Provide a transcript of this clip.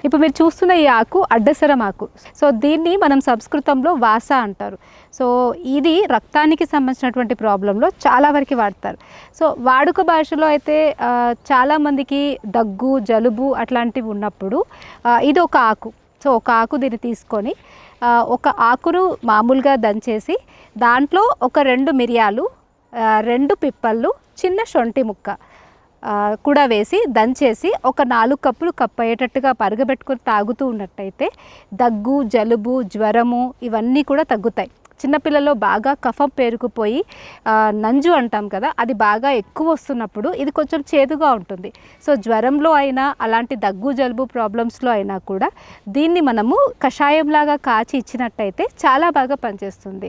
ఇప్పుడు మీరు చూస్తున్న ఈ ఆకు అడ్డసరం ఆకు. సో దీన్ని మనం సంస్కృతంలో వాస అంటారు. సో ఇది రక్తానికి సంబంధించినటువంటి ప్రాబ్లంలో చాలా వరకు వాడతారు. సో వాడుక భాషలో అయితే చాలామందికి దగ్గు జలుబు అట్లాంటివి ఉన్నప్పుడు ఇది ఒక ఆకు. సో ఒక ఆకు దీన్ని తీసుకొని ఒక ఆకును మామూలుగా దంచేసి దాంట్లో ఒక 2 మిరియాలు 2 పిప్పళ్ళు చిన్న శొంఠి ముక్క కూడా వేసి దంచేసి ఒక 4 కప్పులు అయ్యేటట్టుగా పరగబెట్టుకొని తాగుతూ ఉన్నట్టయితే దగ్గు జలుబు జ్వరము ఇవన్నీ కూడా తగ్గుతాయి. చిన్నపిల్లల్లో బాగా కఫం పేరుకుపోయి నంజు అంటాం కదా, అది బాగా ఎక్కువ వస్తున్నప్పుడు ఇది కొంచెం చేదుగా ఉంటుంది. సో జ్వరంలో అయినా అలాంటి దగ్గు జలుబు ప్రాబ్లమ్స్లో అయినా కూడా దీన్ని మనము కషాయంలాగా కాచి ఇచ్చినట్టయితే చాలా బాగా పనిచేస్తుంది.